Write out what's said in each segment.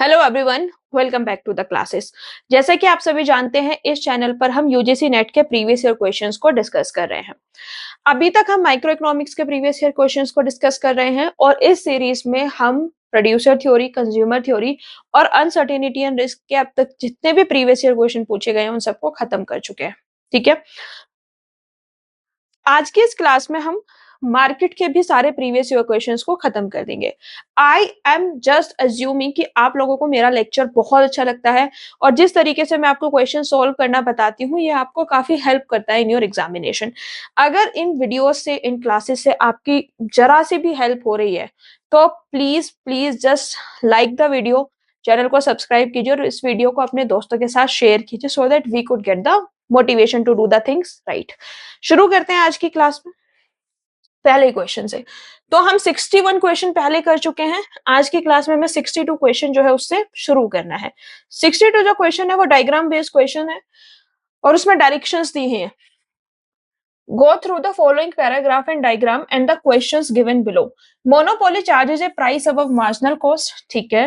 Hello everyone, welcome back to the classes. जैसा कि आप सभी जानते हैं, इस चैनल पर हम यूजीसी नेट के प्रीवियस ईयर क्वेश्चंस को डिस्कस कर रहे हैं। अभी तक हम माइक्रो इकोनॉमिक्स के प्रीवियस ईयर क्वेश्चंस को डिस्कस कर रहे हैं और इस सीरीज में हम प्रोड्यूसर थ्योरी, कंज्यूमर थ्योरी और अनसर्टेनिटी एंड रिस्क के अब तक जितने भी प्रीवियस ईयर क्वेश्चन पूछे गए हैं उन सबको खत्म कर चुके हैं। ठीक है, आज की इस क्लास में हम मार्केट के भी सारे प्रीवियस ईयर क्वेश्चंस को खत्म कर देंगे। आई एम जस्ट अज्यूमिंग कि आप लोगों को मेरा लेक्चर बहुत अच्छा लगता है और जिस तरीके से मैं आपको क्वेश्चन सॉल्व करना बताती हूँ ये आपको काफी हेल्प करता है इन योर एग्जामिनेशन। अगर इन वीडियोस से, इन क्लासेस से आपकी जरा सी भी हेल्प हो रही है तो please please just like the video, channel को सब्सक्राइब कीजिए और इस वीडियो को अपने दोस्तों के साथ शेयर कीजिए so that we could get the motivation to do the things right. शुरू करते हैं आज की क्लास में पहले क्वेश्चन से। तो हम 61 क्वेश्चन पहले कर चुके हैं। आज की क्लास में हमें 62 क्वेश्चन जो है उससे शुरू करना है। 62 जो क्वेश्चन है वो डायग्राम बेस्ड क्वेश्चन है और उसमें डायरेक्शंस दी हैं। Go through the following paragraph and diagram and the questions given below. Monopoly charges a price above marginal cost. ठीक है.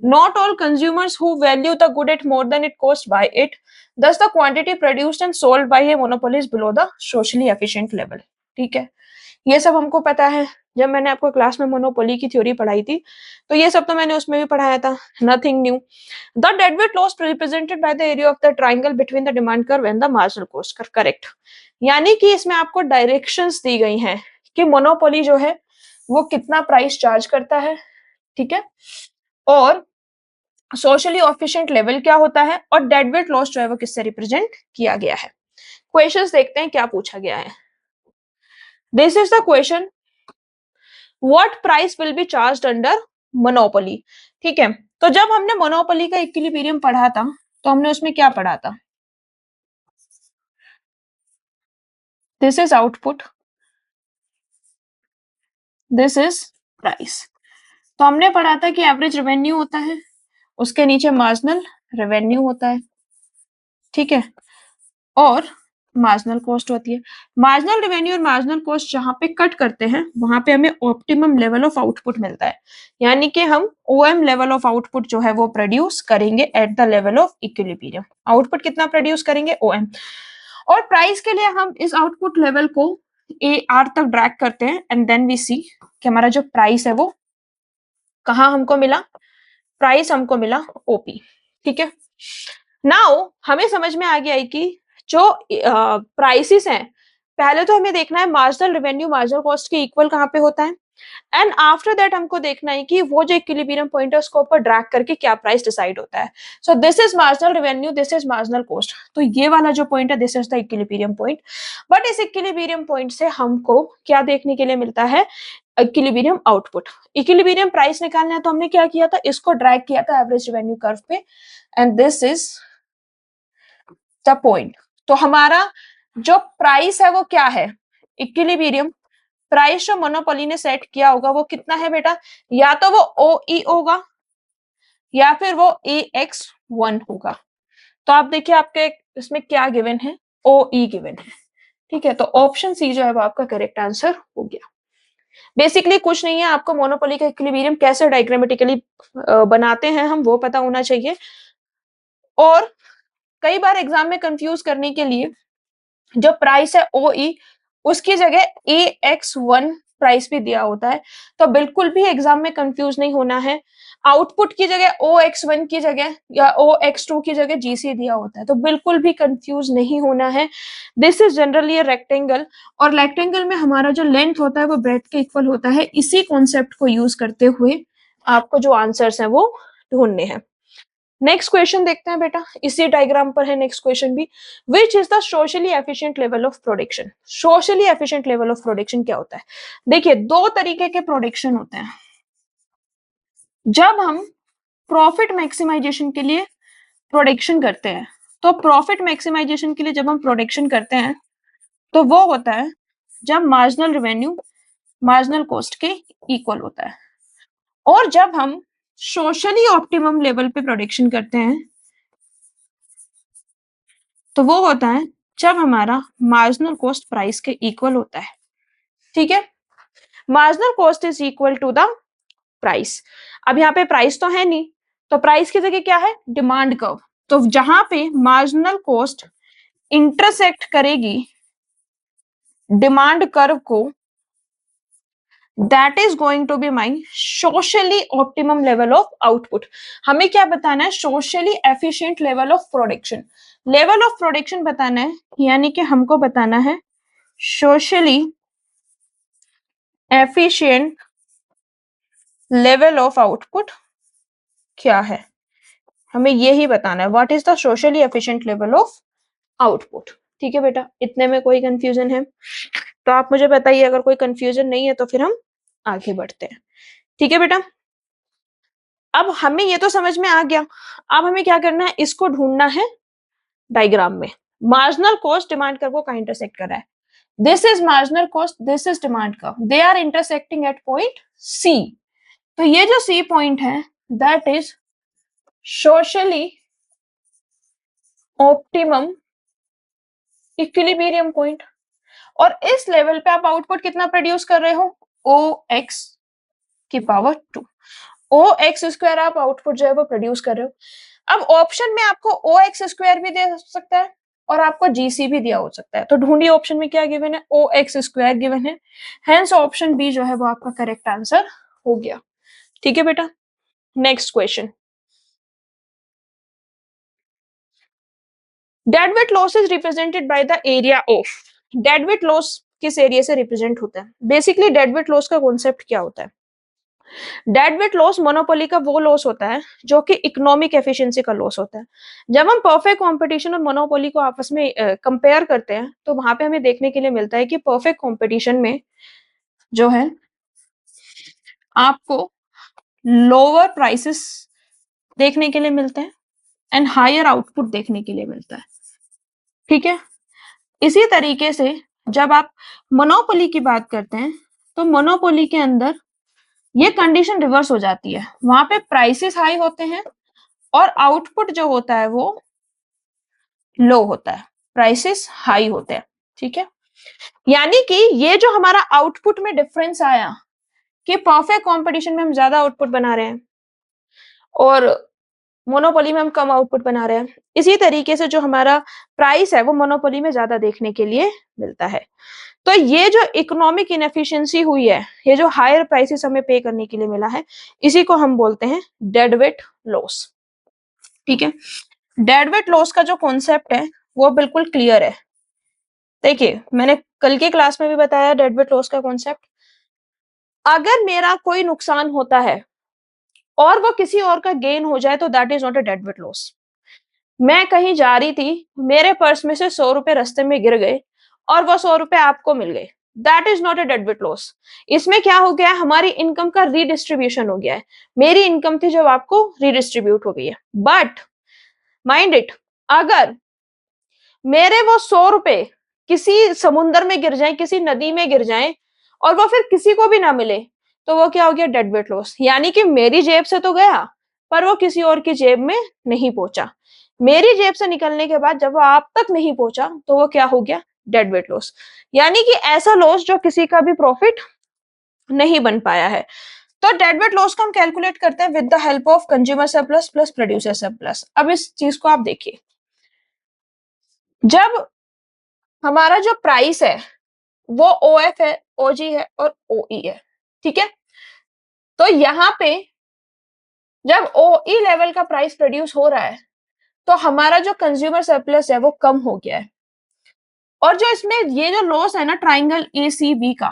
Not all consumers who value the good at more than it costs buy it. Thus the quantity produced and sold by a monopoly is below the socially efficient level. ठीक है. ये सब हमको पता है। जब मैंने आपको क्लास में मोनोपोली की थ्योरी पढ़ाई थी तो ये सब तो मैंने उसमें भी पढ़ाया था। Nothing new. The deadweight loss represented by the area of the triangle between the demand curve and the marginal cost curve. Correct. यानी कि इसमें आपको डायरेक्शंस दी गई हैं कि मोनोपोली जो है वो कितना प्राइस चार्ज करता है। ठीक है, और सोशली एफिशिएंट लेवल क्या होता है और डेडवेट लॉस जो है वो किससे रिप्रेजेंट किया गया है। क्वेश्चंस देखते हैं क्या पूछा गया है। This is the question, what price will be charged under monopoly. ठीक है, तो जब हमने मोनोपोली का इक्विलिब्रियम पढ़ा था तो हमने उसमें क्या पढ़ा था, this is output, this is price. तो हमने पढ़ा था कि एवरेज रेवेन्यू होता है, उसके नीचे मार्जिनल रेवेन्यू होता है। ठीक है, और मार्जिनल कॉस्ट होती है। मार्जिनल रेवेन्यू और मार्जिनल कॉस्ट जहां पे कट करते हैं वहां पे हमें ऑप्टिमम लेवल ऑफ आउटपुट मिलता है, यानी कि हम ओएम लेवल ऑफ आउटपुट जो है वो प्रोड्यूस करेंगे at the level of equilibrium. Output कितना प्रोड्यूस करेंगे, ओएम। और प्राइस के लिए हम इस आउटपुट लेवल को ए आर तक ड्रैग करते हैं एंड देन वी सी कि हमारा जो प्राइस है वो कहाँ हमको मिला, प्राइस हमको मिला ओपी। ठीक है, नाउ हमें समझ में आ गया है कि जो प्राइसेस हैं, पहले तो हमें देखना है मार्जिनल रेवेन्यू मार्जिनल कॉस्ट के इक्वल कहाँ पे होता है एंड आफ्टर दैट हमको देखना है कि वो जो इक्विलिब्रियम पॉइंट है उसको ऊपर ड्रैग करके क्या प्राइस डिसाइड होता है। So this is marginal revenue, this is marginal cost. तो ये वाला जो पॉइंट है this is the equilibrium point. But इस इक्विलिब्रियम पॉइंट से हमको क्या देखने के लिए मिलता है, इक्विलिब्रियम आउटपुट। इक्विलिब्रियम प्राइस निकालना है तो हमने क्या किया था, इसको ड्रैग किया था एवरेज रेवेन्यू कर्व पे and this is the point. तो हमारा जो प्राइस है वो क्या है, इक्विलिब्रियम प्राइस जो मोनोपोली ने सेट किया होगा वो कितना है बेटा, या तो वो ओ ई होगा या फिर वो AX1 होगा। तो आप देखिए आपके इसमें क्या गिवन है, ओ ई गिवन है। ठीक है, तो ऑप्शन सी जो है वो आपका करेक्ट आंसर हो गया। बेसिकली कुछ नहीं है, आपको मोनोपोली का इक्विलिब्रियम कैसे डायग्रामेटिकली बनाते हैं हम वो पता होना चाहिए। और कई बार एग्जाम में कंफ्यूज करने के लिए जो प्राइस है ओ ई उसकी जगह AX1 प्राइस भी दिया होता है, तो बिल्कुल भी एग्जाम में कंफ्यूज नहीं होना है। आउटपुट की जगह OX1 की जगह या OX2 की जगह GC दिया होता है, तो बिल्कुल भी कंफ्यूज नहीं होना है। This is generally a rectangle और रेक्टेंगल में हमारा जो लेंथ होता है वो ब्रेड्थ के इक्वल होता है। इसी कॉन्सेप्ट को यूज करते हुए आपको जो आंसर्स हैं वो ढूंढने हैं। नेक्स्ट क्वेश्चन देखते हैं बेटा, इसी डायग्राम पर है नेक्स्ट क्वेश्चन भी। Which is the socially efficient level of production. Socially efficient level of production क्या होता है, देखिए दो तरीके के प्रोडक्शन होते हैं। जब हम प्रॉफिट मैक्सिमाइजेशन के लिए प्रोडक्शन करते हैं, तो प्रॉफिट मैक्सिमाइजेशन के लिए जब हम प्रोडक्शन करते हैं तो वो होता है जब मार्जिनल रेवेन्यू मार्जिनल कॉस्ट के इक्वल होता है। और जब हम सोशली ऑप्टिमम लेवल पे प्रोडक्शन करते हैं तो वो होता है जब हमारा मार्जिनल कॉस्ट प्राइस के इक्वल होता है। ठीक है, marginal cost is equal to the price. अब यहाँ पे प्राइस तो है नहीं, तो प्राइस की जगह क्या है, डिमांड कर्व। तो जहां पे मार्जिनल कॉस्ट इंटरसेक्ट करेगी डिमांड कर्व को, that is going to be my socially optimum level of output. हमें क्या बताना है, socially efficient level of production. Level of production बताना है, यानी कि हमको बताना है socially efficient level of output क्या है, हमें यही बताना है, what is the socially efficient level of output. ठीक है बेटा, इतने में कोई कंफ्यूजन है तो आप मुझे बताइए, अगर कोई कंफ्यूजन नहीं है तो फिर हम आगे बढ़ते हैं। ठीक है बेटा, अब हमें ये तो समझ में आ गया, अब हमें क्या करना है, इसको ढूंढना है डायग्राम में। मार्जिनल कॉस्ट डिमांड कर्व को कहां इंटरसेक्ट कर रहा है, this is marginal cost, this is demand curve, they are intersecting at point C. तो ये जो सी पॉइंट है that is socially optimum equilibrium point. और इस लेवल पे आप आउटपुट कितना प्रोड्यूस कर रहे हो, ओ एक्स की पावर 2, ओ एक्स स्क्वायर आप आउटपुट जो है वो प्रोड्यूस कर रहे हो। अब ऑप्शन में आपको ओ एक्स स्क्वायर भी दे सकता है और आपको जीसी भी दिया हो सकता है, तो ढूंढिए ऑप्शन में क्या गिवन है, ओ एक्स स्क्वायर गिवन है, हेंस ऑप्शन बी जो है वो आपका करेक्ट आंसर हो गया। ठीक है बेटा, next question, deadweight loss is represented by the area of. Deadweight loss किस एरिया से रिप्रेजेंट होता है, बेसिकली डेडवेट लॉस का कॉन्सेप्ट क्या होता है, डेडवेट लॉस मोनोपोली का वो लॉस होता है जो कि इकोनॉमिक एफिशिएंसी का लॉस होता है। जब हम परफेक्ट कंपटीशन और मोनोपोली को आपस में कंपेयर करते हैं तो वहां पे हमें देखने के लिए मिलता है कि परफेक्ट कंपटीशन में जो है आपको लोअर प्राइसेस देखने के लिए मिलते हैं एंड हायर आउटपुट देखने के लिए मिलता है। ठीक है, इसी तरीके से जब आप मोनोपोली की बात करते हैं तो मोनोपोली के अंदर ये कंडीशन रिवर्स हो जाती है, वहां पे प्राइसेस हाई होते हैं और आउटपुट जो होता है वो लो होता है, प्राइसेस हाई होते हैं। ठीक है, यानी कि ये जो हमारा आउटपुट में डिफरेंस आया कि परफेक्ट कंपटीशन में हम ज्यादा आउटपुट बना रहे हैं और मोनोपोली में हम कम आउटपुट बना रहे हैं, इसी तरीके से जो हमारा प्राइस है वो मोनोपोली में ज्यादा देखने के लिए मिलता है। तो ये जो इकोनॉमिक इनएफिशिएंसी हुई है, ये जो हायर प्राइसेस हमें पे करने के लिए मिला है, इसी को हम बोलते हैं डेडवेट लॉस। ठीक है, डेडवेट लॉस का जो कॉन्सेप्ट है वो बिल्कुल क्लियर है। देखिए, मैंने कल की क्लास में भी बताया डेडवेट लॉस का कॉन्सेप्ट। अगर मेरा कोई नुकसान होता है और वो किसी और का गेन हो जाए तो that is not a deadweight loss. मैं कहीं जा रही थी, मेरे पर्स में से 100 रुपए रास्ते में गिर गए और वो 100 रुपए आपको मिल गए, that is not a deadweight loss. इसमें क्या हो गया है, हमारी इनकम का रीडिस्ट्रीब्यूशन हो गया है, मेरी इनकम थी जो आपको रीडिस्ट्रीब्यूट हो गई है। बट माइंड इट, अगर मेरे वो 100 रुपए किसी समुद्र में गिर जाए, किसी नदी में गिर जाए और वो फिर किसी को भी ना मिले, तो वो क्या हो गया, डेडवेट लॉस। यानी कि मेरी जेब से तो गया पर वो किसी और की जेब में नहीं पहुंचा, मेरी जेब से निकलने के बाद जब वो आप तक नहीं पहुंचा तो वो क्या हो गया, डेडवेट लॉस। यानी कि ऐसा लॉस जो किसी का भी प्रॉफिट नहीं बन पाया है। तो डेडवेट लॉस को हम कैलकुलेट करते हैं with the help of consumer surplus plus producer surplus. अब इस चीज को आप देखिए, जब हमारा जो प्राइस है वो ओ एफ है, ओजी है और ओई है। ठीक है, तो यहाँ पे जब ओई लेवल का प्राइस प्रोड्यूस हो रहा है तो हमारा जो कंज्यूमर सरप्लस है वो कम हो गया है। और जो इसमें ये जो लॉस है ना ट्राइंगल ए सी बी का,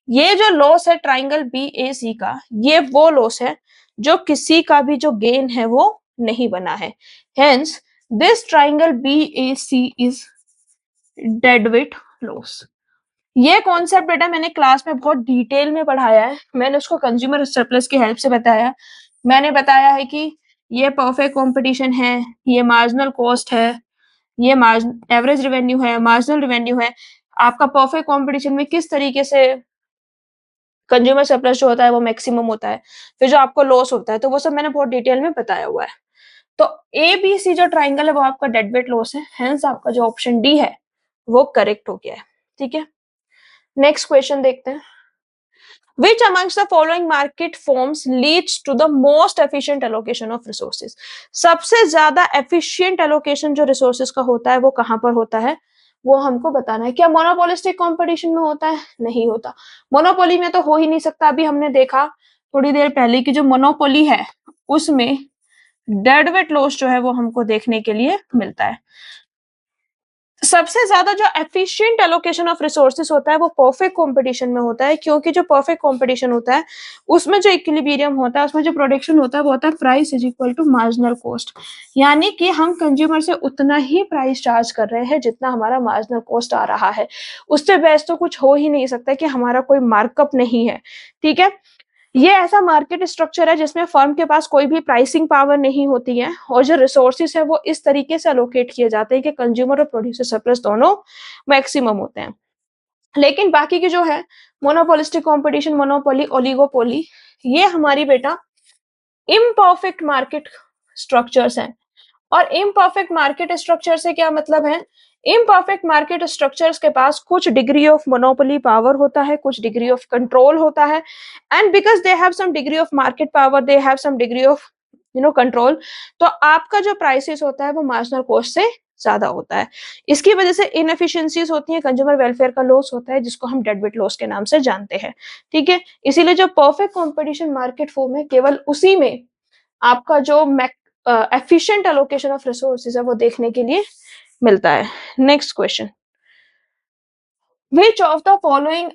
ये जो लॉस है ट्राइंगल बी ए सी का, ये वो लॉस है जो किसी का भी जो गेन है वो नहीं बना है। Hence this triangle B A C is deadweight loss. ये कॉन्सेप्ट बेटा मैंने क्लास में बहुत डिटेल में पढ़ाया है, मैंने उसको कंज्यूमर सरप्लस की हेल्प से बताया। मैंने बताया है कि ये परफेक्ट कंपटीशन है, ये मार्जिनल कॉस्ट है, ये एवरेज रेवेन्यू है, मार्जिनल रेवेन्यू है, आपका परफेक्ट कंपटीशन में किस तरीके से कंज्यूमर सरप्लस जो होता है वो मैक्सिमम होता है, फिर जो आपको लॉस होता है, तो वो सब मैंने बहुत डिटेल में बताया हुआ है। तो ए बी सी जो ट्राइंगल है वो आपका डेडवेट लॉस है, हेंस आपका जो ऑप्शन डी है वो करेक्ट हो गया है। ठीक है, नेक्स्ट क्वेश्चन देखते हैं। Which amongst the following market forms leads to the most efficient allocation of resources? सबसे ज्यादा efficient allocation जो resources का होता है वो कहां पर होता है, वो हमको बताना है। क्या मोनोपोलिस्टिक कंपटीशन में होता है? नहीं होता। मोनोपोली में तो हो ही नहीं सकता। अभी हमने देखा थोड़ी देर पहले की जो मोनोपोली है उसमें डेडवेट लॉस जो है वो हमको देखने के लिए मिलता है। सबसे ज्यादा जो एफिशिएंट एलोकेशन ऑफ रिसोर्सेज होता है वो परफेक्ट कंपटीशन में होता है, क्योंकि जो परफेक्ट कंपटीशन होता है उसमें जो इक्विलिब्रियम होता है, उसमें जो प्रोडक्शन होता है वो होता है price is equal to marginal cost. यानी कि हम कंज्यूमर से उतना ही प्राइस चार्ज कर रहे हैं जितना हमारा मार्जिनल कॉस्ट आ रहा है। उससे बेस्ट तो कुछ हो ही नहीं सकता कि हमारा कोई मार्कअप नहीं है। ठीक है, ये ऐसा मार्केट स्ट्रक्चर है जिसमें फर्म के पास कोई भी प्राइसिंग पावर नहीं होती है और जो रिसोर्सेज है वो इस तरीके से अलोकेट किए जाते हैं कि कंज्यूमर और प्रोड्यूसर सरप्लस दोनों मैक्सिमम होते हैं। लेकिन बाकी की जो है मोनोपोलिस्टिक कंपटीशन, मोनोपोली, ओलिगोपोली, ये हमारी बेटा इम्परफेक्ट मार्केट स्ट्रक्चर्स हैं। और इम्परफेक्ट मार्केट स्ट्रक्चर से क्या मतलब है? इम्परफेक्ट मार्केट स्ट्रक्चर्स के पास कुछ डिग्री ऑफ मोनोपोली पावर होता है, कुछ डिग्री ऑफ कंट्रोल होता है, and because they have some degree of market power, they have some degree of control, तो आपका जो प्राइसेस होता है वो मार्जिनल कॉस्ट से ज्यादा होता है। इसकी वजह से इनएफिशिएंसीज होती है, कंज्यूमर वेलफेयर का लॉस होता है जिसको हम डेडवेट लॉस के नाम से जानते हैं। ठीक है, इसीलिए जो परफेक्ट कंपटीशन मार्केट फॉर्म है केवल उसी में आपका जो एफिशिएंट एलोकेशन ऑफ रिसोर्सेज है वो देखने के लिए मिलता है। Next question, which of the following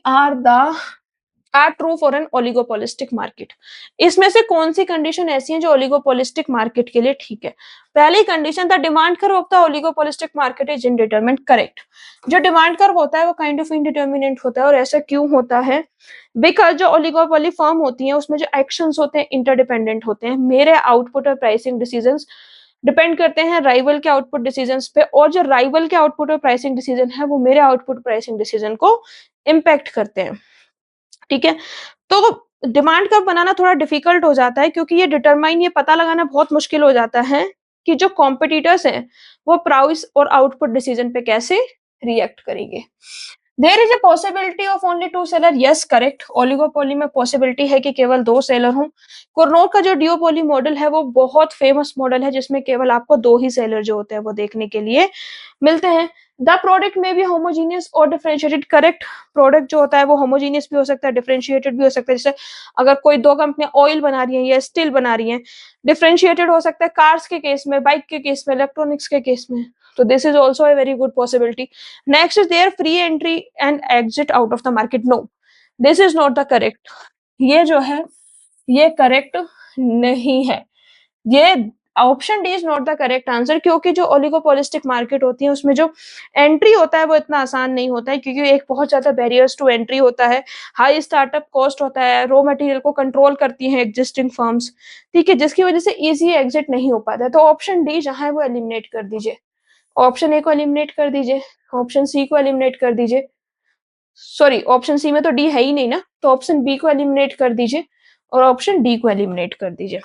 are true for an oligopolistic market? इसमें से कौन सी कंडीशन ऐसी है जो ओलिगोपोलिस्टिक मार्केट के लिए ठीक है? पहली condition, the demand curve of the oligopolistic market is indeterminate. Correct. जो डिमांड कर्व होता है वो काइंड ऑफ इनडिटरमिनेट होता है, और ऐसा क्यों होता है? बिकॉज जो ओलिगोपोली फर्म होती है उसमें जो एक्शंस होते हैं इंटरडिपेंडेंट होते हैं। मेरे आउटपुट और प्राइसिंग डिसीजंस डिपेंड करते हैं राइवल के आउटपुट डिसीजंस पे, और जो राइवल के आउटपुट और प्राइसिंग डिसीजन है वो मेरे आउटपुट प्राइसिंग डिसीजन को इम्पैक्ट करते हैं। ठीक है, तो डिमांड कर्व बनाना थोड़ा डिफिकल्ट हो जाता है क्योंकि ये पता लगाना बहुत मुश्किल हो जाता है कि जो कॉम्पिटिटर्स हैं वो प्राइस और आउटपुट डिसीजन पे कैसे रिएक्ट करेंगे। There is a possibility of only two seller. Yes, correct. Oligopoly में पॉसिबिलिटी है कि केवल दो सेलर हों। कुरनोट का जो डिओपोली मॉडल है वो बहुत फेमस मॉडल है जिसमें केवल आपको दो ही सेलर जो होते हैं वो देखने के लिए मिलते हैं। द प्रोडक्ट में भी होमोजीनियस और डिफरेंशिएटेड। करेक्ट, प्रोडक्ट जो होता है वो होमोजीनियस भी हो सकता है, डिफरेंशिएटेड भी हो सकता है। जैसे अगर कोई दो कंपनियां ऑयल बना रही हैं या स्टील बना रही हैं, डिफरेंशिएटेड हो सकता है कार्स के केस में, बाइक के केस में, इलेक्ट्रॉनिक्स के केस में। तो this is also a very good possibility. Next is their free entry and exit out of the market. No, this is not the correct. ये जो है ये करेक्ट नहीं है। ये option D is not the correct answer, क्योंकि जो oligopolistic market होती है उसमें जो एंट्री होता है वो इतना आसान नहीं होता है, क्योंकि एक बहुत ज्यादा बैरियर्स टू एंट्री होता है, हाई स्टार्टअप कॉस्ट होता है, रॉ मटेरियल को कंट्रोल करती हैं एग्जिस्टिंग फर्म्स। ठीक है, जिसकी वजह से इजी एग्जिट नहीं हो पाता है। तो ऑप्शन डी जहां है वो एलिमिनेट कर दीजिए। ऑप्शन ए को एलिमिनेट कर दीजिए, ऑप्शन सी को एलिमिनेट कर दीजिए, सॉरी ऑप्शन सी में तो डी है ही नहीं ना, तो ऑप्शन बी को एलिमिनेट कर दीजिए और ऑप्शन डी को एलिमिनेट कर दीजिए।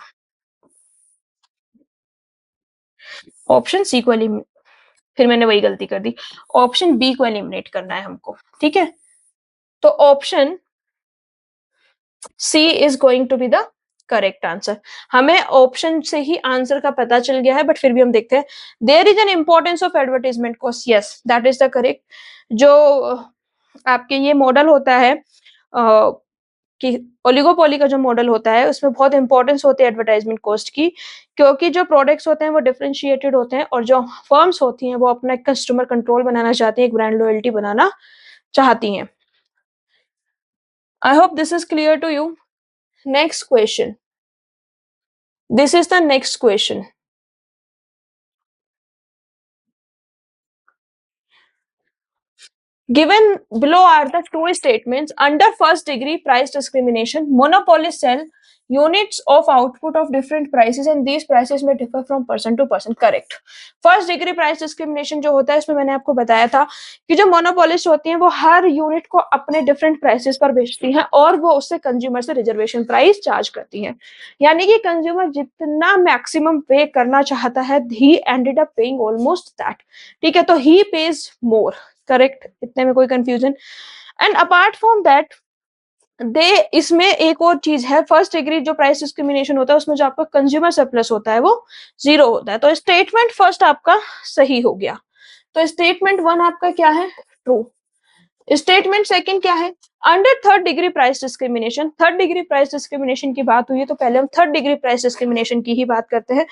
ऑप्शन सी को एलिमिनेट, फिर मैंने वही गलती कर दी, ऑप्शन बी को एलिमिनेट करना है हमको। ठीक है, तो option C is going to be the correct answer. हमें ऑप्शन से ही आंसर का पता चल गया है, बट फिर भी हम देखते हैं। There is an importance of advertisement cost. Yes, that is the correct. जो आपके ये मॉडल होता है कि ओलिगोपोली का जो मॉडल होता है उसमें बहुत इंपॉर्टेंस होती है एडवर्टाइजमेंट कॉस्ट की, क्योंकि जो प्रोडक्ट्स होते हैं वो डिफरेंशिएटेड होते हैं और जो फर्म्स होती हैं वो अपना कस्टमर कंट्रोल बनाना चाहती हैं, एक ब्रांड लॉयल्टी बनाना चाहती हैं। I hope this is clear to you. Next question, this is the next question. Given below are the two statements. Under first degree price discrimination, monopolists sell units of output of different prices and these prices may differ from person to person. Correct. First degree price discrimination जो होता है इसमें मैंने आपको बताया था कि जो मोनोपोलिस्ट होती हैं वो हर यूनिट को अपने डिफरेंट प्राइसेस पर बेचती हैं और वो उससे कंज्यूमर से रिजर्वेशन प्राइस चार्ज करती हैं। यानी कि कंज्यूमर जितना मैक्सिमम पे करना चाहता है, he ended up paying almost that. ठीक है, तो ही पेज मोर। करेक्ट, इतने में कोई confusion? And apart from that, इसमें एक और चीज है, फर्स्ट डिग्री जो प्राइस डिस्क्रिमिनेशन होता है उसमें जो आपका कंज्यूमर सरप्लस होता है वो 0 होता है। तो स्टेटमेंट फर्स्ट आपका सही हो गया। तो स्टेटमेंट 1 आपका क्या है, ट्रू। स्टेटमेंट सेकंड क्या है, under third degree price discrimination. Third degree price discrimination की बात हुई है तो पहले हम थर्ड डिग्री प्राइस डिस्क्रिमिनेशन की ही बात करते हैं।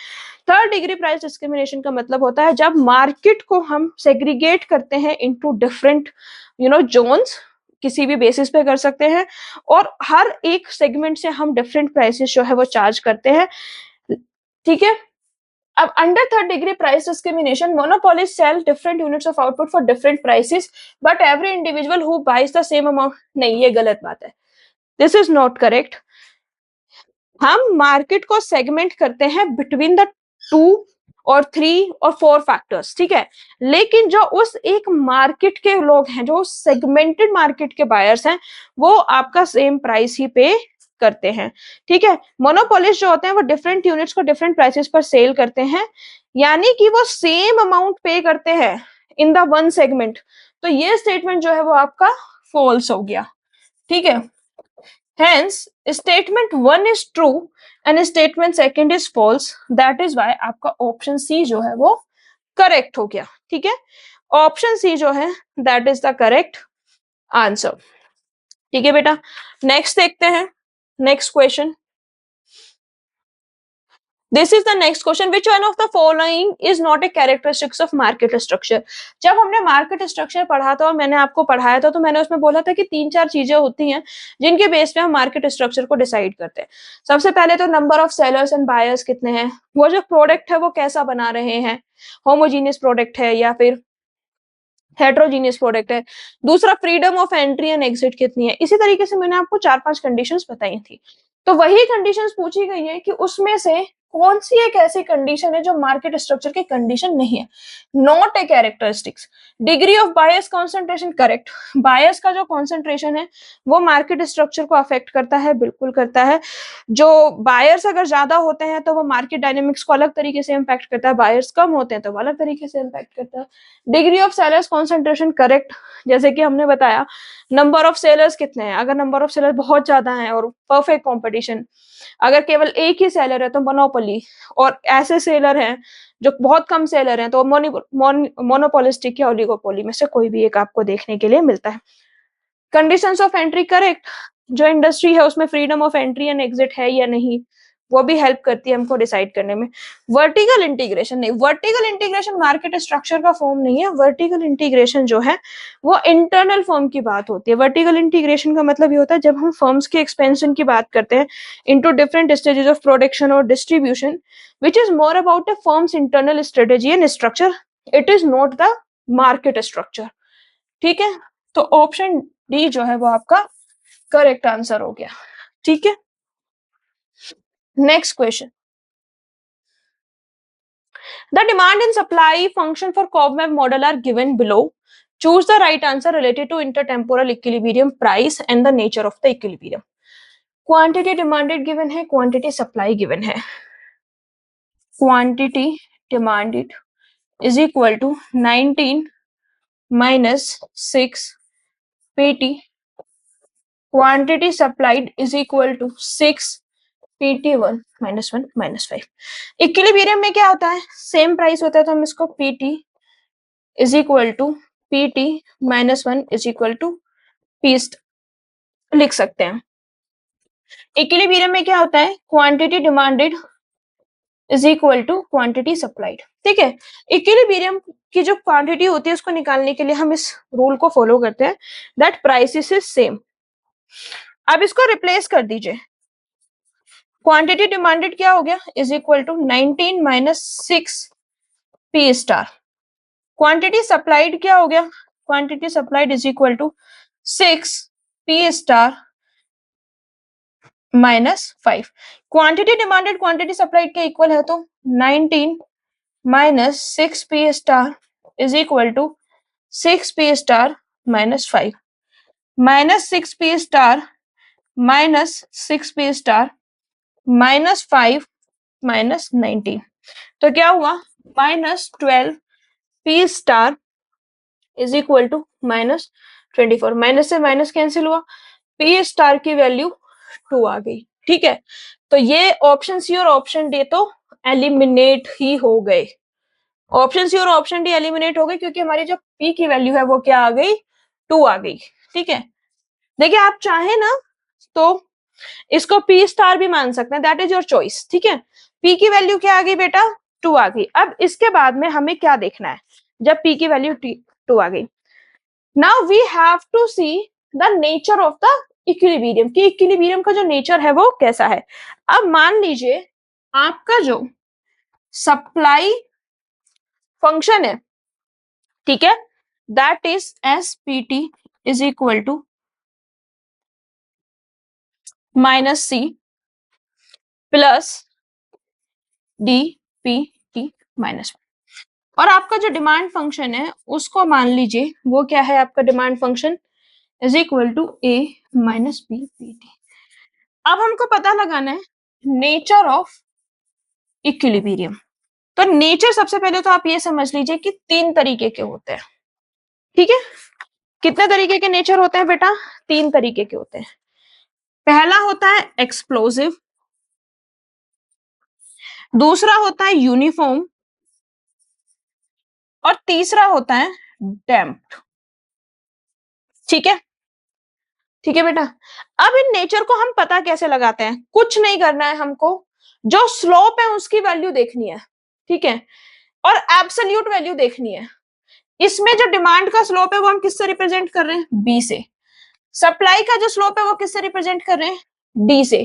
थर्ड डिग्री प्राइस डिस्क्रिमिनेशन का मतलब होता है जब मार्केट को हम सेग्रीगेट करते हैं इनटू डिफरेंट जोन्स, किसी भी बेसिस पे कर सकते हैं, और हर एक सेगमेंट से हम डिफरेंट प्राइसेस जो है वो चार्ज करते हैं। ठीक है, अब under third degree price discrimination, monopolist sell different units of output for different prices but every individual who buys the same amount. नहीं, ये गलत बात है, दिस इज नॉट करेक्ट। हम मार्केट को सेगमेंट करते हैं बिटवीन द 2 और 3 और 4 फैक्टर्स, ठीक है, लेकिन जो उस एक मार्केट के लोग हैं, जो सेगमेंटेड मार्केट के बायर्स हैं, वो आपका सेम प्राइस ही पे करते हैं। ठीक है, मोनोपोलिस्ट जो होते हैं वो डिफरेंट यूनिट्स को डिफरेंट प्राइसेस पर सेल करते हैं, यानी कि वो सेम अमाउंट पे करते हैं इन द वन सेगमेंट। तो ये स्टेटमेंट जो है वो आपका फॉल्स हो गया। ठीक है, Hence, statement 1 is true and statement second is false. That is why आपका ऑप्शन सी जो है वो करेक्ट हो गया। ठीक है, ऑप्शन सी जो है that is the correct answer. ठीक है बेटा, नेक्स्ट देखते हैं, next question. This is the next question, which one of the following is not a characteristics of market structure. जब हमने मार्केट स्ट्रक्चर पढ़ा था और मैंने आपको पढ़ाया था तो मैंने उसमें बोला था कि 3-4 चीजें होती हैं जिनके बेस पे हम मार्केट स्ट्रक्चर को डिसाइड करते हैं। सबसे पहले तो number of sellers and buyers कितने हैं, वो जो प्रोडक्ट है वो कैसा बना रहे हैं, होमोजीनियस प्रोडक्ट है या फिर हेट्रोजीनियस प्रोडक्ट है। दूसरा, freedom of entry and exit कितनी है। इसी तरीके से मैंने आपको 4-5 कंडीशंस बताई थी, तो वही कंडीशंस पूछी गई है कि उसमें से कौन सी एक ऐसी कंडीशन है जो मार्केट स्ट्रक्चर की कंडीशन नहीं है, not a characteristics. Degree of buyers concentration, correct. Buyers का जो कॉन्सेंट्रेशन है वो मार्केट स्ट्रक्चर को अफेक्ट करता है, बिल्कुल करता है। जो बायर्स अगर ज्यादा होते हैं तो वो मार्केट डायनेमिक्स को अलग तरीके से इम्पैक्ट करता है, बायर्स कम होते हैं तो वो अलग तरीके से इम्पैक्ट करता है। Degree of sellers concentration, correct. जैसे कि हमने बताया नंबर ऑफ सेलर्स कितने हैं, अगर नंबर ऑफ सेलर बहुत ज्यादा है और परफेक्ट कंपटीशन, अगर केवल एक ही सेलर है तो मोनोपोली, और ऐसे सेलर हैं जो बहुत कम सेलर हैं तो मोनोपोलिस्टिक या ओलिगोपोली में से कोई भी एक आपको देखने के लिए मिलता है। Conditions of entry, correct. जो इंडस्ट्री है उसमें freedom of entry and exit है या नहीं, वो भी हेल्प करती है हमको डिसाइड करने में। वर्टिकल इंटीग्रेशन, नहीं, वर्टिकल इंटीग्रेशन मार्केट स्ट्रक्चर का फॉर्म नहीं है। वर्टिकल इंटीग्रेशन जो है वो इंटरनल फॉर्म की बात होती है। वर्टिकल इंटीग्रेशन का मतलब ये होता है जब हम फर्म्स के एक्सपेंशन की बात करते हैं into different stages of production और distribution, which is more about a firm's internal strategy and structure, it is not the market structure. ठीक है, तो ऑप्शन डी जो है वो आपका करेक्ट आंसर हो गया। ठीक है, next question, the demand and supply function for Cobb-Map model are given below. Choose the right answer related to intertemporal equilibrium, price and the nature of the equilibrium. Quantity demanded given है, quantity supply given है। Quantity demanded is equal to 19 minus 6 pt. Quantity supplied is equal to 6 pt1 minus 1 minus 5. Equilibrium में क्या होता है, same price होता है तो हम इसको pt is equal to pt minus 1 is equal to p लिख सकते हैं। इक्विलिब्रियम में क्या होता है, quantity demanded is equal to quantity supplied. ठीक है, इक्विलिब्रियम की जो क्वांटिटी होती है उसको निकालने के लिए हम इस रूल को फॉलो करते हैं, दैट प्राइसेस इज सेम। अब इसको रिप्लेस कर दीजिए, क्वांटिटी डिमांडेड क्या हो गया, is equal to 19 minus 6 P star. Quantity supplied क्या हो गया, quantity supplied is equal to 6 P star minus 5। Quantity demanded quantity supplied के इक्वल है तो 19 minus 6 P star is equal to 6 P star minus 5, minus 6 P star minus 6 P star minus 5 minus 19, तो क्या हुआ, minus 12 P star is equal to minus 24। Minus से minus cancel हुआ, P star की वैल्यू 2 आ गई। ठीक है, तो ये ऑप्शन सी और ऑप्शन डी तो एलिमिनेट ही हो गए। ऑप्शन सी और ऑप्शन डी एलिमिनेट हो गए क्योंकि हमारी जो पी की वैल्यू है वो क्या आ गई, 2 आ गई। ठीक है, देखिए आप चाहे ना तो इसको पी स्टार भी मान सकते हैं, दैट इज योर चॉइस। ठीक है, पी की वैल्यू क्या आ गई बेटा, 2 आ गई। अब इसके बाद में हमें क्या देखना है, जब पी की वैल्यू 2 आ गई, now we have to see the nature of the equilibrium, कि इक्विलिब्रियम का जो नेचर है वो कैसा है। अब मान लीजिए आपका जो सप्लाई फंक्शन है, ठीक है, that is S P T is equal to minus C plus D P T minus, और आपका जो डिमांड फंक्शन है उसको मान लीजिए वो क्या है, आपका demand function is equal to A minus B P T. अब हमको पता लगाना है नेचर ऑफ इक्विलिब्रियम। तो नेचर सबसे पहले तो आप ये समझ लीजिए कि 3 तरीके के होते हैं। ठीक है, कितने तरीके के नेचर होते हैं बेटा, 3 तरीके के होते हैं। पहला होता है एक्सप्लोसिव, दूसरा होता है यूनिफॉर्म, और तीसरा होता है डैम्प्ड। ठीक है, ठीक है बेटा। अब इन नेचर को हम पता कैसे लगाते हैं, कुछ नहीं करना है हमको, जो स्लोप है उसकी वैल्यू देखनी है। ठीक है, और एब्सोल्यूट वैल्यू देखनी है। इसमें जो डिमांड का स्लोप है वो हम किससे रिप्रेजेंट कर रहे हैं, बी से। सप्लाई का जो स्लोप है वो किससे रिप्रेजेंट कर रहे हैं, डी से।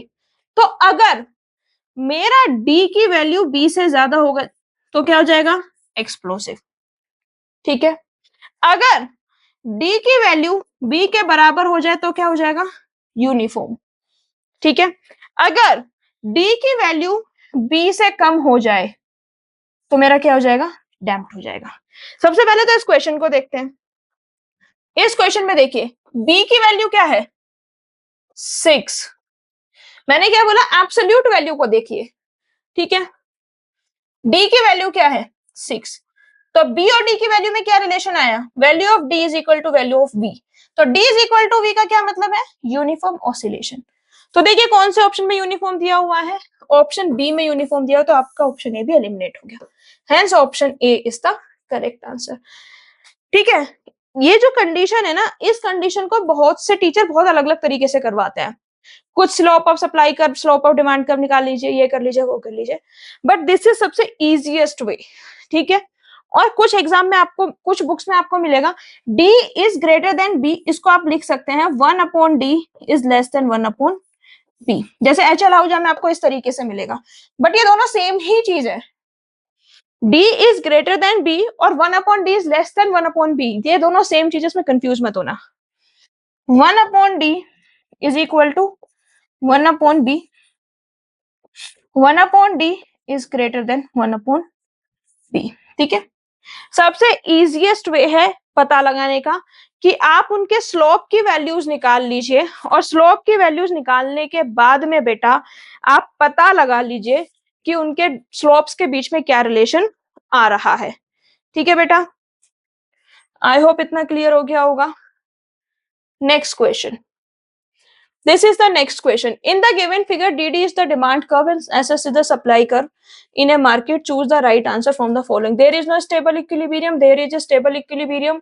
तो अगर मेरा डी की वैल्यू बी से ज्यादा होगा तो क्या हो जाएगा, एक्सप्लोसिव। ठीक है, अगर डी की वैल्यू बी के बराबर हो जाए तो क्या हो जाएगा, यूनिफॉर्म। ठीक है, अगर डी की वैल्यू बी से कम हो जाए तो मेरा क्या हो जाएगा, डैम्प्ड हो जाएगा। सबसे पहले तो इस क्वेश्चन को देखते हैं। इस क्वेश्चन में देखिए बी की वैल्यू क्या है, 6। मैंने क्या बोला, एब्सोल्यूट वैल्यू को देखिए। ठीक है, डी की वैल्यू क्या है, 6। तो बी और डी की वैल्यू में क्या रिलेशन आया, value of D is equal to value of B. तो D is equal to V का क्या मतलब है, यूनिफॉर्म ऑसिलेशन। तो देखिए कौन से ऑप्शन में यूनिफॉर्म दिया हुआ है, ऑप्शन बी में यूनिफॉर्म दिया हो, तो आपका ऑप्शन ए भी एलिमिनेट हो गया। Hence option A is the correct answer. ठीक है, ये जो कंडीशन है ना, इस कंडीशन को बहुत से टीचर बहुत अलग अलग तरीके से करवाते हैं। कुछ slope of supply curve, slope of demand curve निकाल लीजिए, ये कर लीजिए, वो कर लीजिए, बट दिस इज सबसे इजीएस्ट वे। ठीक है, और कुछ एग्जाम में आपको, कुछ बुक्स में आपको मिलेगा d is greater then b, इसको आप लिख सकते हैं 1/d is less than 1/b, जैसे एच एल हाउजा में आपको इस तरीके से मिलेगा। बट ये दोनों सेम ही चीज है, d is greater then b और 1/d is less than 1/b, ये दोनों सेम चीज, इसमें कंफ्यूज मत होना। 1/d is equal to 1/b, 1/d is greater than 1/b। ठीक है, सबसे इजीएस्ट वे है पता लगाने का कि आप उनके स्लोप की वैल्यूज निकाल लीजिए, और स्लोप की वैल्यूज निकालने के बाद में बेटा आप पता लगा लीजिए कि उनके स्लोप्स के बीच में क्या रिलेशन आ रहा है। ठीक है बेटा, आई होप इतना क्लियर हो गया होगा। Next question, this is the next question. In the given figure, dd is the demand curve and ss is the supply curve in a market. Choose the right answer from the following. There is no stable equilibrium, there is a stable equilibrium,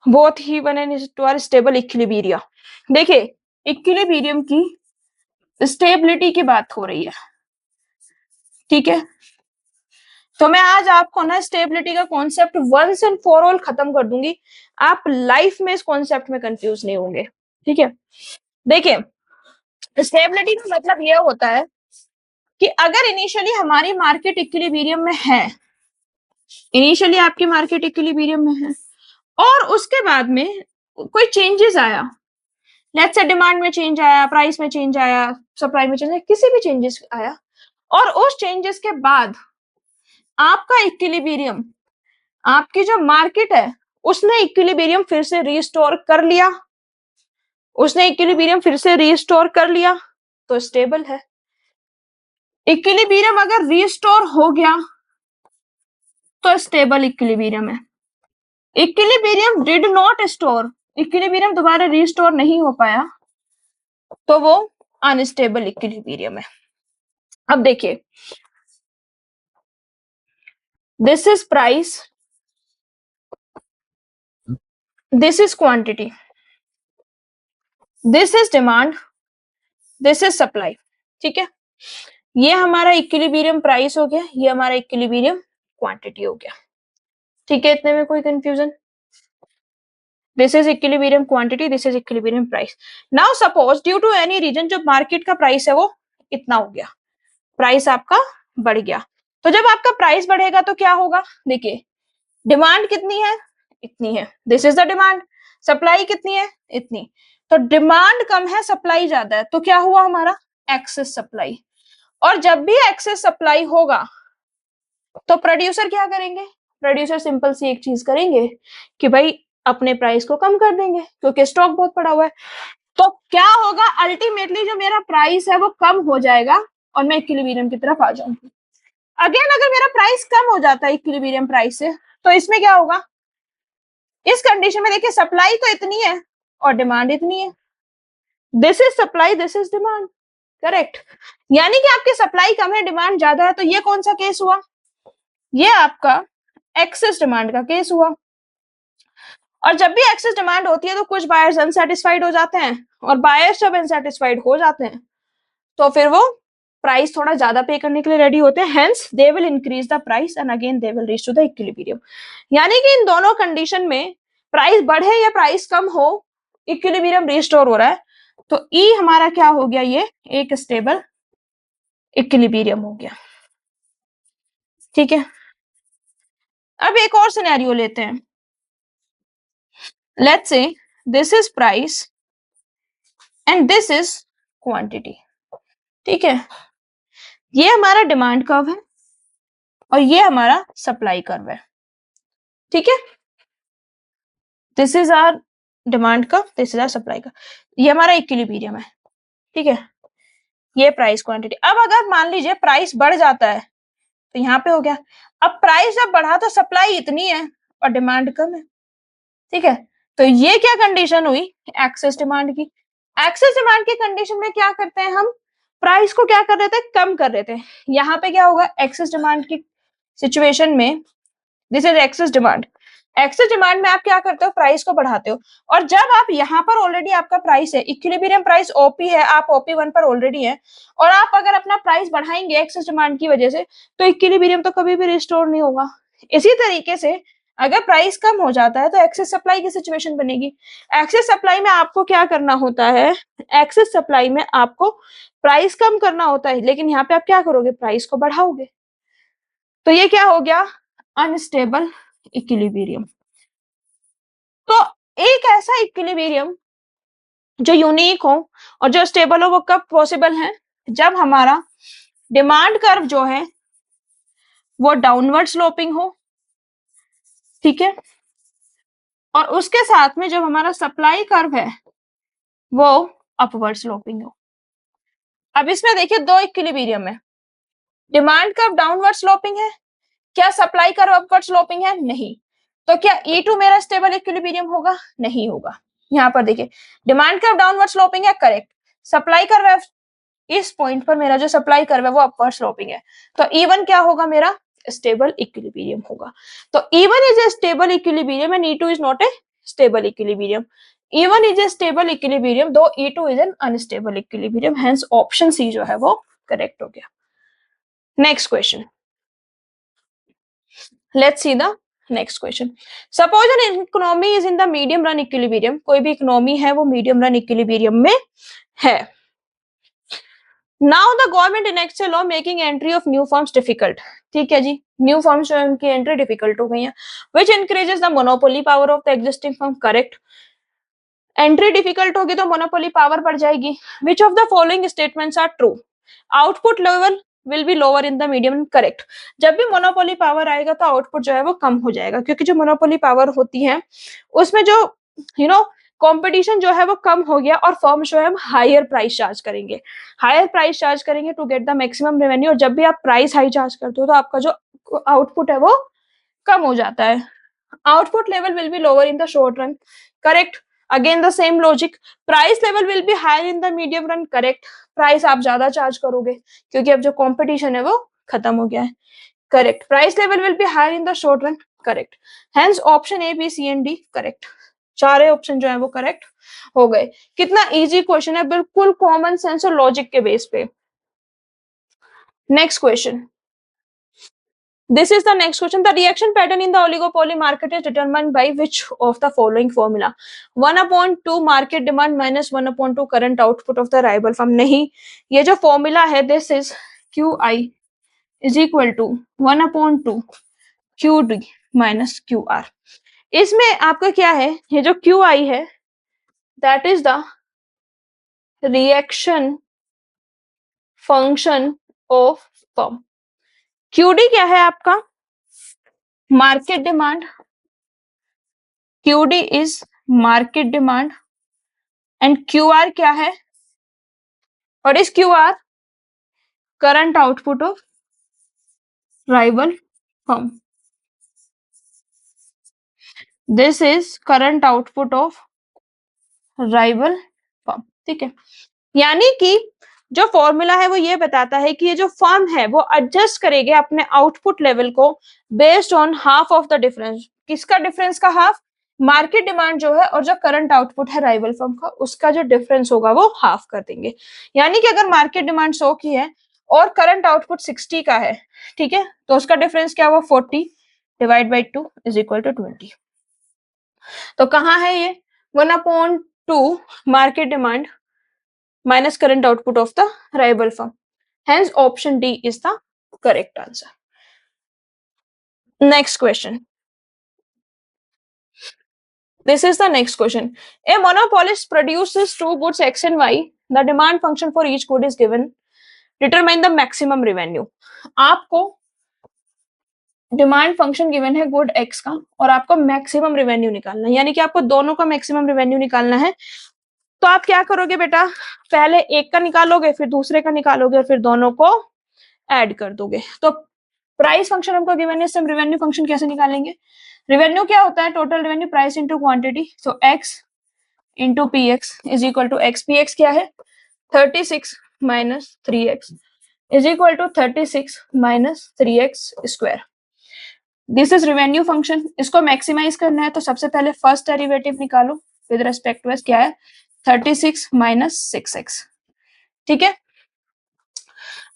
both he1 and he2 are stable equilibria. देखिए equilibrium की stability की बात हो रही है। ठीक है, तो मैं आज आपको ना स्टेबिलिटी का concept once and for all खत्म कर दूंगी, आप लाइफ में इस कॉन्सेप्ट में कंफ्यूज नहीं होंगे। ठीक है, देखिए स्टेबिलिटी का मतलब यह होता है कि अगर इनिशियली हमारी मार्केट इक्विलिब्रियम में है, इनिशियली आपकी मार्केट इक्विलिब्रियम में है, और उसके बाद में कोई चेंजेस आया, लेट्स से डिमांड में चेंज आया, प्राइस में चेंज आया, सप्लाई में चेंज आया, किसी भी चेंजेस आया, और उस चेंजेस के बाद आपका इक्विलिब्रियम, आपकी जो मार्केट है उसने इक्विलिब्रियम फिर से रिस्टोर कर लिया, उसने इक्विलिब्रियम फिर से रिस्टोर कर लिया तो स्टेबल है। इक्विलिब्रियम अगर रिस्टोर हो गया तो स्टेबल इक्विलिब्रियम है। Equilibrium did not store, equilibrium दोबारा रिस्टोर नहीं हो पाया तो वो अनस्टेबल इक्विलिब्रियम है। अब देखिए, this is price, this is quantity, this is demand, this is supply. ठीक है, ये हमारा इक्विलिब्रियम प्राइस हो गया, ये हमारा इक्विलिब्रियम क्वांटिटी हो गया। ठीक है, इतने में कोई confusion? This is equilibrium quantity, this is equilibrium price. Now suppose due to any reason जो मार्केट का प्राइस है वो इतना हो गया, प्राइस आपका बढ़ गया। तो जब आपका प्राइस बढ़ेगा तो क्या होगा? देखिए, डिमांड कितनी है? इतनी है, this is the demand. Supply कितनी है? इतनी। तो डिमांड कम है, सप्लाई ज्यादा है, तो क्या हुआ हमारा? Excess supply. और जब भी एक्सेस सप्लाई होगा तो प्रोड्यूसर क्या करेंगे? प्रोड्यूसर सिंपल सी एक चीज करेंगे कि भाई अपने प्राइस को कम कर देंगे क्योंकि स्टॉक बहुत पड़ा हुआ है। तो क्या होगा? अल्टीमेटली जो मेरा प्राइस है वो कम हो जाएगा और मैं इक्विलिब्रियम की तरफ आ जाऊंगी। अगेन अगर मेरा प्राइस कम हो जाता है इक्विलिब्रियम प्राइस से, तो इसमें क्या होगा? इस कंडीशन में देखिए, सप्लाई तो इतनी है और डिमांड इतनी है, this is supply, this is demand, correct. यानी कि आपकी सप्लाई कम है, डिमांड ज्यादा है, तो ये कौन सा केस हुआ? ये आपका एक्सेस डिमांड का केस हुआ। और जब भी एक्सेस डिमांड होती है तो कुछ बायर्स अनसेटिस्फाइड हो जाते हैं, और बायर्स जब अनसेटिस्फाइड हो जाते हैं तो फिर वो प्राइस थोड़ा ज्यादा पे करने के लिए रेडी होते हैं, hence they will increase the price and again they will reach to the equilibrium. यानी कि इन दोनों कंडीशन में, प्राइस बढ़े या प्राइस कम हो, इक्विलिब्रियम रिस्टोर हो रहा है। तो ई हमारा क्या हो गया? ये एक स्टेबल इक्विलिब्रियम हो गया। ठीक है, अब एक और सिनेरियो लेते हैं। Let's say this is price and this is quantity. ठीक है, ये हमारा डिमांड कर्व है और ये हमारा सप्लाई कर्व है। ठीक है, this is our demand curve, this is our supply curve, ये हमारा इक्विलिब्रियम है। ठीक है, ये प्राइस क्वांटिटी। अब अगर मान लीजिए प्राइस बढ़ जाता है तो यहाँ पे हो गया। अब प्राइस जब बढ़ा तो सप्लाई इतनी है और डिमांड कम है। ठीक है, तो ये क्या कंडीशन हुई? एक्सेस डिमांड की। एक्सेस डिमांड की कंडीशन में क्या करते हैं हम? प्राइस को क्या कर रहे थे? कम कर रहे थे। यहाँ पे क्या होगा? एक्सेस डिमांड की सिचुएशन में, this is excess demand, excess demand में आप क्या करते हो? प्राइस को बढ़ाते हो। और जब आप यहाँ पर ऑलरेडी आपका प्राइस है, इक्विलिब्रियम प्राइस ओपी है, आप ओपी 1 पर ऑलरेडी है, और आप अगर अपना प्राइस बढ़ाएंगे एक्सेस डिमांड की वजह से, तो इक्विलिब्रियम तो कभी भी रिस्टोर नहीं होगा। इसी तरीके से अगर प्राइस कम हो जाता है तो एक्सेस सप्लाई की सिचुएशन बनेगी। एक्सेस सप्लाई में आपको क्या करना होता है? एक्सेस सप्लाई में आपको प्राइस कम करना होता है, लेकिन यहाँ पे आप क्या करोगे? प्राइस को बढ़ाओगे। तो ये क्या हो गया? Unstable equilibrium. तो एक ऐसा इक्विलिब्रियम जो यूनिक हो और जो स्टेबल हो, वो कब पॉसिबल है? जब हमारा डिमांड कर्व जो है वो डाउनवर्ड स्लोपिंग हो। ठीक है, और उसके साथ में जब हमारा सप्लाई कर्व है वो अपवर्ड स्लोपिंग हो। अब इसमें देखिए दो इक्विलिब्रियम है, डिमांड कर्व डाउनवर्ड स्लोपिंग है, क्या सप्लाई कर्व अपवर्ड स्लोपिंग है? नहीं। तो क्या E2 मेरा स्टेबल इक्विलिब्रियम होगा? नहीं होगा। यहाँ पर देखिए, डिमांड कर्व डाउनवर्ड स्लोपिंग है, करेक्ट। सप्लाई कर्व, इस पॉइंट पर मेरा जो सप्लाई कर्व है वो अपवर्ड स्लोपिंग है, तो E1 क्या होगा? मेरा स्टेबल इक्विलिब्रियम होगा। तो E1 is a stable equilibrium and E2 is not a stable equilibrium. E1 is a stable equilibrium though E2 is an unstable equilibrium, hence option C जो है वो करेक्ट हो गया। Next question, let's see the next question. Suppose an economy is in the medium run equilibrium, कोई भी economy है वो medium run equilibrium में है। Now the government enacts a law making entry of new firms difficult. ठीक है जी, new firms जो है उनकी एंट्री डिफिकल्ट हो गई है, which increases the monopoly power of the existing firm, correct. Entry difficult होगी तो मोनोपोली पावर बढ़ जाएगी। Which of the following statements are true? Output level will be lower in the medium, correct. जब भी monopoly power आएगा तो output जो है वो कम हो जाएगा, क्योंकि जो मोनोपोली पावर होती है उसमें जो कंपटीशन जो है वो कम हो गया और फर्म जो है हम हायर प्राइस चार्ज करेंगे, हायर प्राइस चार्ज करेंगे to get the maximum revenue. और जब भी आप प्राइस हाई चार्ज करते हो तो आपका जो आउटपुट है वो कम हो जाता है। Output level will be lower in the short run, correct. Again the same logic, price level will be higher in the medium run, correct, price आप ज्यादा चार्ज करोगे क्योंकि अब जो कंपटीशन है वो खत्म हो गया है, correct, price level will be higher in the short run, correct, hence option A B C and D correct, चारे ऑप्शन जो है वो करेक्ट हो गए। कितना इजी क्वेश्चन है, बिल्कुल कॉमन सेंस और लॉजिक के बेस पे। Next question, this is the next question. The reaction pattern in the oligopoly market is determined by which of the following formula? 1/2 market demand minus 1/2 current output of the rival firm. नहीं, ये जो formula है this is QI is equal to 1/2 QD minus QR. इसमें आपका क्या है, ये जो QI है that is the reaction function of firm. QD क्या है आपका, market demand, QD is market demand and QR क्या है, what is QR? Current output of rival firm. This is current output of rival firm. ठीक है, यानी कि जो फॉर्मूला है वो ये बताता है कि ये जो फर्म है वो एडजस्ट करेगी अपने आउटपुट लेवल को based on half of the difference. किसका डिफरेंस का हाफ, मार्केट डिमांड जो है और जो करंट आउटपुट है राइवल फर्म का, उसका जो डिफरेंस होगा वो हाफ कर देंगे। यानी कि अगर मार्केट डिमांड 100 की है और करंट आउटपुट 60 का है, ठीक है, तो उसका डिफरेंस क्या हुआ, 40 divide by 2 is equal to 20। तो कहाँ है ये 1/2 market demand minus current output of the rival firm. Hence option D is the correct answer. Next question. This is the next question. A monopolist produces two goods X and Y. The demand function for each good is given. Determine the maximum revenue. आपको demand function given है good x का और आपको maximum revenue निकालना है, यानी कि आपको दोनों का मैक्सिमम रेवेन्यू निकालना है। तो आप क्या करोगे बेटा, पहले एक का निकालोगे, फिर दूसरे का निकालोगे और फिर दोनों को ऐड कर दोगे। तो प्राइस फंक्शन हमको गिवन है, इससे हम रेवेन्यू फंक्शन कैसे निकालेंगे, रेवेन्यू क्या होता है, total revenue price into quantity, so x into P x is equal to x, P x क्या है 36 minus 3x is equal to 36 minus 3x square. This is revenue function. इसको maximise करना है तो सबसे पहले फर्स्ट डेरिवेटिव निकालो with respect to x, क्या है 36 माइनस 6x, ठीक है।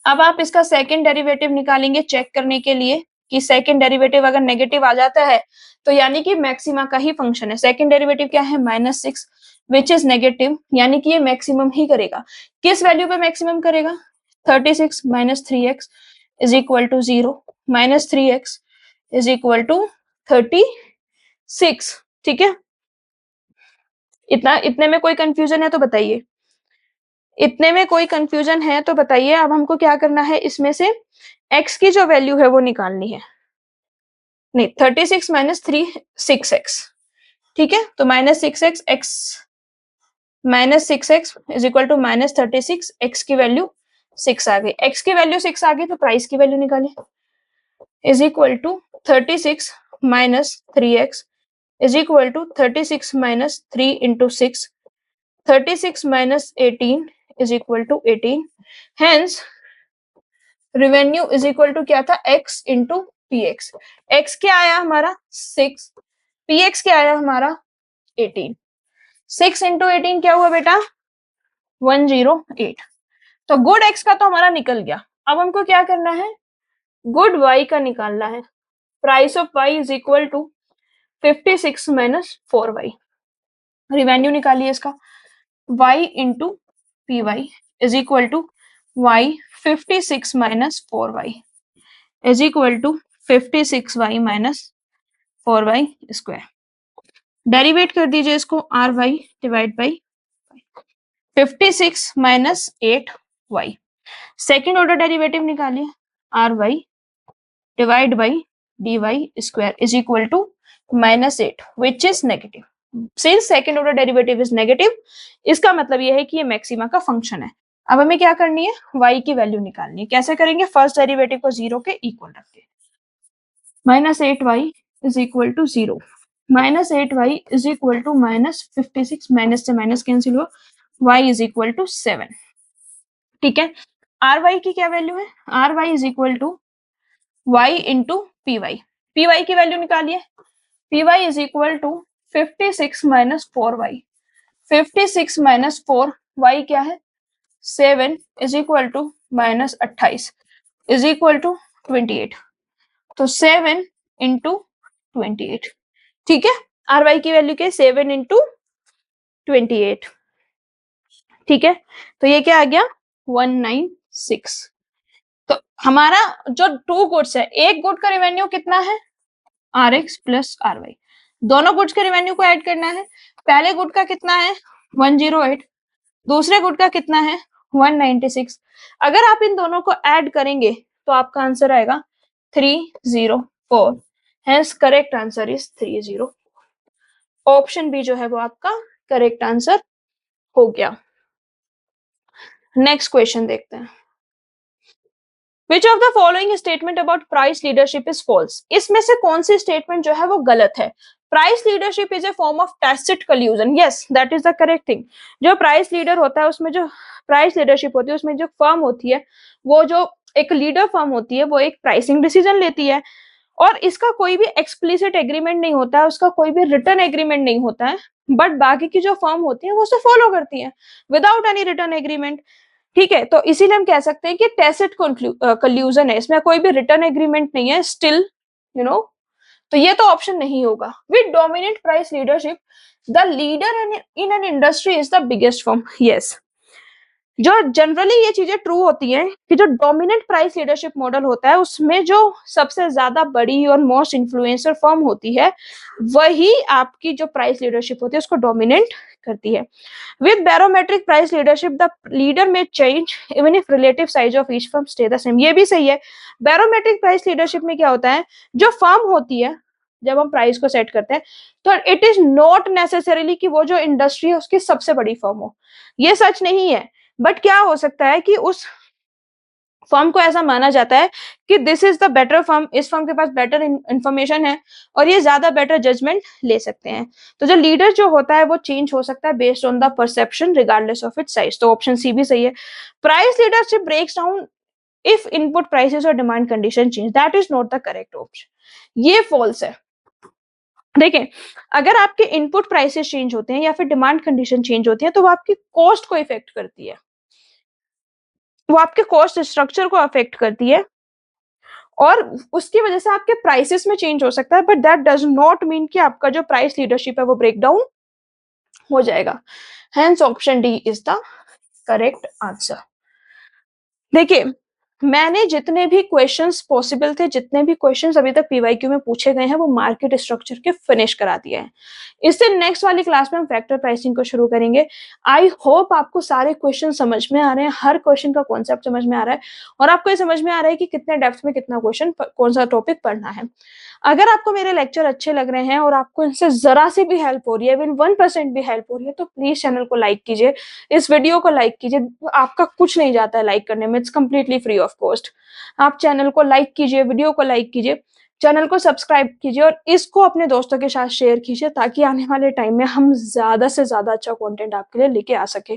अब आप इसका सेकंड डेरिवेटिव निकालेंगे चेक करने के लिए कि सेकंड डेरिवेटिव अगर नेगेटिव आ जाता है तो यानी कि मैक्सिमा का ही फंक्शन है। सेकंड डेरिवेटिव क्या है -6 विच इज नेगेटिव, यानी कि ये मैक्सिमम ही करेगा। किस वैल्यू पे मैक्सिमम करेगा, 36 minus 3x is equal to 0 minus 3x is equal to 36, ठीक है। इतने में कोई कंफ्यूजन है तो बताइए, इतने में कोई कंफ्यूजन है तो बताइए। अब हमको क्या करना है, इसमें से x की जो वैल्यू है वो निकालनी है। नहीं, 36 माइनस 3 6x, ठीक है। तो minus 6x, x minus 6x is equal to minus 36, x की वैल्यू 6 आ गई। x की वैल्यू 6 आ गई तो प्राइस की वैल्यू निकालिए is equal to 36 minus 3x is equal to 36 minus 3 into 6, 36 minus 18 is equal to 18. Hence, revenue is equal to क्या था x into px. x क्या आया हमारा 6, px क्या आया हमारा 18. 6 into 18 क्या हुआ बेटा 108. तो गुड x का तो हमारा निकल गया। अब हमको क्या करना है, गुड y का निकालना है। Price of y is equal to 56 minus 4y. Revenue निकालिए इसका, y into py is equal to y 56 minus 4y is equal to 56y minus 4y square। Derivate कर दीजिए इसको, ry divide by 56 minus 8y। Second order derivative निकालिए, ry divide by dy square is equal to -8 which is negative. Since second order derivative is negative, इसका मतलब यह है कि ये मैक्सिमा का फंक्शन है। अब हमें क्या करनी है, y की वैल्यू निकालनी है। कैसे करेंगे, फर्स्ट डेरिवेटिव को 0 के इक्वल रख के, -8y is equal to 0 -8y is equal to -56, minus से माइनस कैंसिल हो, y इज इक्वल टू 7। ठीक है, आर वाई की क्या वैल्यू है, R Y is equal to y into P Y, P Y की वैल्यू निकालिए, P Y is equal to 56 minus 4y, 56 minus 4y क्या है 7 is equal to -28 is equal to 28, तो 7 इंटू 28। ठीक है, आर वाई की value क्या है 7 इंटू 28। ठीक है, तो ये क्या आ गया 196। तो हमारा जो टू गुड्स है, एक गुड का रेवेन्यू कितना है R X plus R Y, दोनों गुड्स के रेवेन्यू को ऐड करना है। पहले गुड का कितना है 108, दूसरे गुड का कितना है 196। अगर आप इन दोनों को ऐड करेंगे तो आपका आंसर आएगा 304। Hence correct answer is 30। Option B जो है वो आपका करेक्ट आंसर हो गया। नेक्स्ट क्वेश्चन देखते हैं। Which of the following statement about price leadership is false? इसमें से कौन सी स्टेटमेंट जो है वो गलत है। Price leadership is a form of tacit कल्यूजन, yes that is the correct thing. जो प्राइस लीडर होता है उसमें जो प्राइस लीडरशिप होती है उसमें जो फर्म होती है वो जो एक लीडर फर्म होती है वो एक प्राइसिंग डिसीजन लेती है और इसका कोई भी एक्सप्लिसिट एग्रीमेंट नहीं होता है, उसका कोई भी रिटर्न एग्रीमेंट नहीं होता है, बट बाकी की जो फर्म होती है वो उसे फॉलो करती है विदाउट एनी रिटर्न एग्रीमेंट। ठीक है, तो इसीलिए हम कह सकते हैं कि टैसिट कल्यूजन है, इसमें कोई भी रिटर्न एग्रीमेंट नहीं है स्टिल यू नो। तो ये तो ऑप्शन नहीं होगा। With dominant price leadership the leader in an industry is the biggest firm, yes. जो जनरली ये चीजें ट्रू होती हैं कि जो डोमिनेंट प्राइस लीडरशिप मॉडल होता है उसमें जो सबसे ज्यादा बड़ी और मोस्ट इन्फ्लुएंसर फर्म होती है वही आपकी जो प्राइस लीडरशिप होती है उसको डोमिनेंट करती है। With barometric price leadership the leader may change even if relative size of each firm stay the same, ये भी सही है। बैरोमेट्रिक प्राइस लीडरशिप में क्या होता है, जो फर्म होती है जब हम प्राइस को सेट करते हैं तो इट इज नॉट नेसेसरीली कि वो जो इंडस्ट्री है उसकी सबसे बड़ी फर्म हो, ये सच नहीं है। बट क्या हो सकता है कि उस फर्म को ऐसा माना जाता है कि this is the better firm, इस फर्म के पास बेटर इंफॉर्मेशन है और ये ज्यादा बेटर जजमेंट ले सकते हैं। तो जो लीडर जो होता है वो चेंज हो सकता है based on the perception regardless of its size. तो ऑप्शन सी भी सही है। Price leadership breaks down if input prices और demand condition change, that is not the correct option, ये फॉल्स है। देखें, अगर आपके इनपुट प्राइसेस चेंज होते हैं या फिर डिमांड कंडीशन चेंज होती है तो वो आपकी कॉस्ट को इफेक्ट करती है, वो आपके कॉस्ट स्ट्रक्चर को अफेक्ट करती है और उसकी वजह से आपके प्राइसेस में चेंज हो सकता है, but that does not mean कि आपका जो प्राइस लीडरशिप है वो ब्रेक डाउन हो जाएगा। Hence option D is the correct answer. देखिए, मैंने जितने भी क्वेश्चंस पॉसिबल थे, जितने भी क्वेश्चंस अभी तक पीवाईक्यू में पूछे गए हैं वो मार्केट स्ट्रक्चर के फिनिश करा दिए हैं। इससे नेक्स्ट वाली क्लास में हम फैक्टर प्राइसिंग को शुरू करेंगे। आई होप आपको सारे क्वेश्चन समझ में आ रहे हैं, हर क्वेश्चन का कॉन्सेप्ट समझ में आ रहा है और आपको ये समझ में आ रहा है कि कितने डेप्थ में कितना क्वेश्चन कौन सा टॉपिक पढ़ना है। अगर आपको मेरे लेक्चर अच्छे लग रहे हैं और आपको इनसे जरा सी भी हेल्प हो रही है, इवन 1% भी हेल्प हो रही है, तो प्लीज चैनल को लाइक कीजिए, इस वीडियो को लाइक कीजिए। आपका कुछ नहीं जाता है लाइक करने में, it's completely free of cost. आप चैनल को लाइक कीजिए, वीडियो को लाइक कीजिए, चैनल को सब्सक्राइब कीजिए और इसको अपने दोस्तों के साथ शेयर कीजिए ताकि आने वाले टाइम में हम ज्यादा से ज्यादा अच्छा कंटेंट आपके लिए लेके आ सके।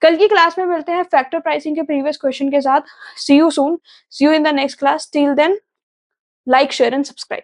कल की क्लास में मिलते हैं फैक्टर प्राइसिंग के प्रीवियस क्वेश्चन के साथ। See you soon, see you in the next class. Till then, like, share and subscribe.